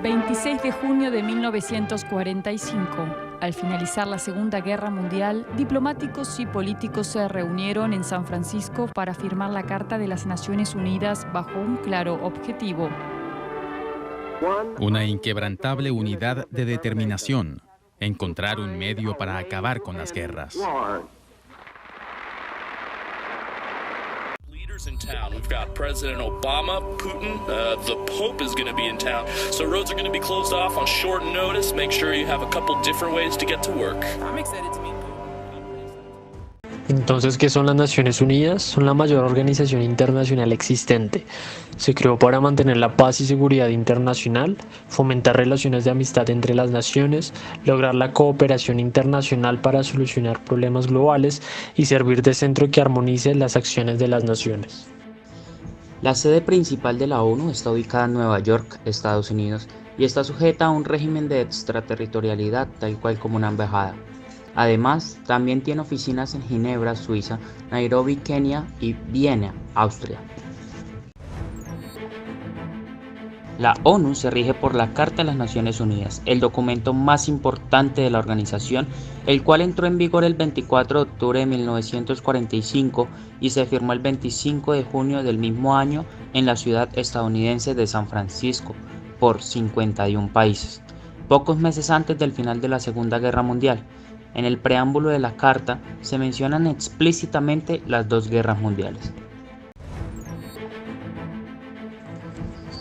26 de junio de 1945. Al finalizar la Segunda Guerra Mundial, diplomáticos y políticos se reunieron en San Francisco para firmar la Carta de las Naciones Unidas bajo un claro objetivo. Una inquebrantable unidad de determinación, encontrar un medio para acabar con las guerras. In town. We've got President Obama, Putin, the Pope is going to be in town. So roads are going to be closed off on short notice. Make sure you have a couple different ways to get to work. I'm excited to meet Putin. Entonces, ¿qué son las Naciones Unidas? Son la mayor organización internacional existente. Se creó para mantener la paz y seguridad internacional, fomentar relaciones de amistad entre las naciones, lograr la cooperación internacional para solucionar problemas globales y servir de centro que armonice las acciones de las naciones. La sede principal de la ONU está ubicada en Nueva York, Estados Unidos, y está sujeta a un régimen de extraterritorialidad tal cual como una embajada. Además, también tiene oficinas en Ginebra, Suiza, Nairobi, Kenia y Viena, Austria. La ONU se rige por la Carta de las Naciones Unidas, el documento más importante de la organización, el cual entró en vigor el 24 de octubre de 1945 y se firmó el 25 de junio del mismo año en la ciudad estadounidense de San Francisco por 51 países, pocos meses antes del final de la Segunda Guerra Mundial. En el preámbulo de la Carta se mencionan explícitamente las dos guerras mundiales.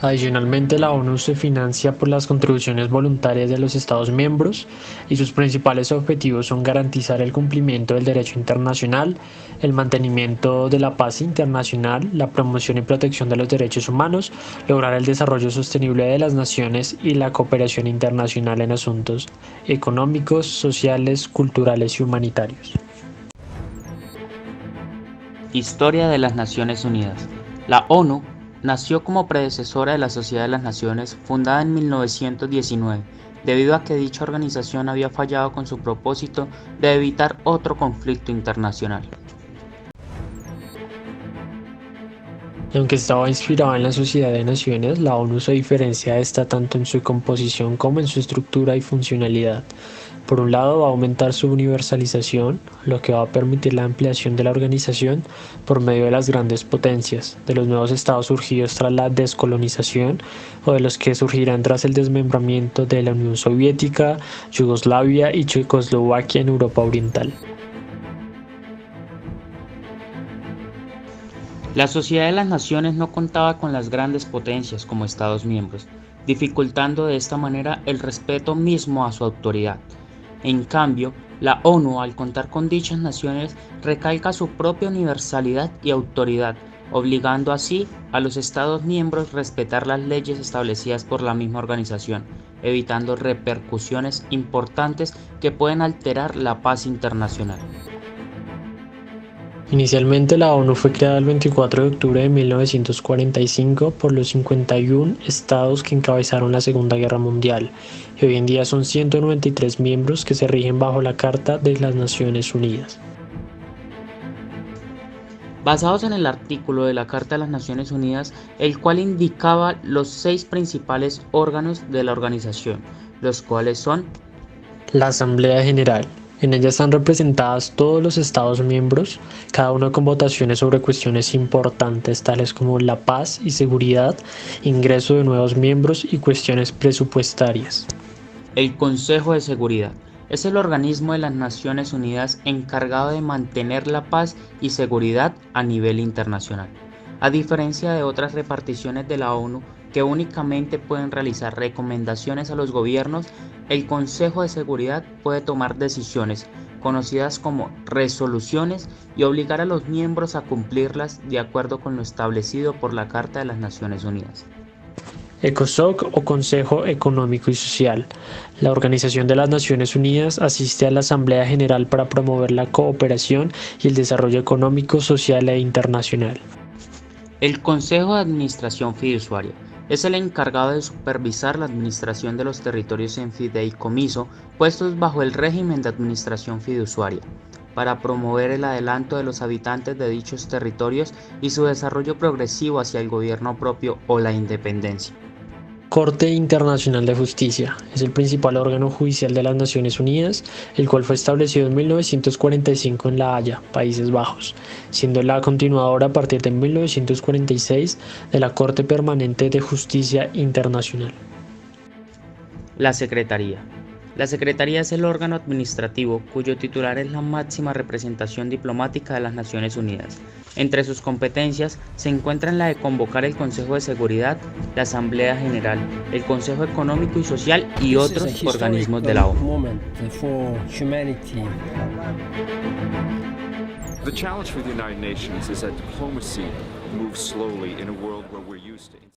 Adicionalmente, la ONU se financia por las contribuciones voluntarias de los Estados miembros y sus principales objetivos son garantizar el cumplimiento del derecho internacional, el mantenimiento de la paz internacional, la promoción y protección de los derechos humanos, lograr el desarrollo sostenible de las naciones y la cooperación internacional en asuntos económicos, sociales, culturales y humanitarios. Historia de las Naciones Unidas. La ONU nació como predecesora de la Sociedad de las Naciones, fundada en 1919, debido a que dicha organización había fallado con su propósito de evitar otro conflicto internacional. Aunque estaba inspirada en la Sociedad de Naciones, la ONU se diferencia de esta tanto en su composición como en su estructura y funcionalidad. Por un lado, va a aumentar su universalización, lo que va a permitir la ampliación de la organización por medio de las grandes potencias, de los nuevos estados surgidos tras la descolonización o de los que surgirán tras el desmembramiento de la Unión Soviética, Yugoslavia y Checoslovaquia en Europa Oriental. La Sociedad de las Naciones no contaba con las grandes potencias como Estados miembros, dificultando de esta manera el respeto mismo a su autoridad. En cambio, la ONU, al contar con dichas naciones, recalca su propia universalidad y autoridad, obligando así a los Estados miembros a respetar las leyes establecidas por la misma organización, evitando repercusiones importantes que pueden alterar la paz internacional. Inicialmente la ONU fue creada el 24 de octubre de 1945 por los 51 estados que encabezaron la Segunda Guerra Mundial y hoy en día son 193 miembros que se rigen bajo la Carta de las Naciones Unidas. Basados en el artículo de la Carta de las Naciones Unidas, el cual indicaba los 6 principales órganos de la organización, los cuales son la Asamblea General. En ella están representadas todos los Estados miembros, cada uno con votaciones sobre cuestiones importantes tales como la paz y seguridad, ingreso de nuevos miembros y cuestiones presupuestarias. El Consejo de Seguridad es el organismo de las Naciones Unidas encargado de mantener la paz y seguridad a nivel internacional. A diferencia de otras reparticiones de la ONU que únicamente pueden realizar recomendaciones a los gobiernos, el Consejo de Seguridad puede tomar decisiones, conocidas como resoluciones, y obligar a los miembros a cumplirlas de acuerdo con lo establecido por la Carta de las Naciones Unidas. ECOSOC o Consejo Económico y Social. La Organización de las Naciones Unidas asiste a la Asamblea General para promover la cooperación y el desarrollo económico, social e internacional. El Consejo de Administración Fiduciaria es el encargado de supervisar la administración de los territorios en fideicomiso puestos bajo el régimen de administración fiduciaria, para promover el adelanto de los habitantes de dichos territorios y su desarrollo progresivo hacia el gobierno propio o la independencia. Corte Internacional de Justicia es el principal órgano judicial de las Naciones Unidas, el cual fue establecido en 1945 en La Haya, Países Bajos, siendo la continuadora a partir de 1946 de la Corte Permanente de Justicia Internacional. La Secretaría. La Secretaría es el órgano administrativo cuyo titular es la máxima representación diplomática de las Naciones Unidas. Entre sus competencias se encuentran la de convocar el Consejo de Seguridad, la Asamblea General, el Consejo Económico y Social y otros organismos de la ONU. The challenge for the United Nations is that diplomacy moves slowly in a world where we're used to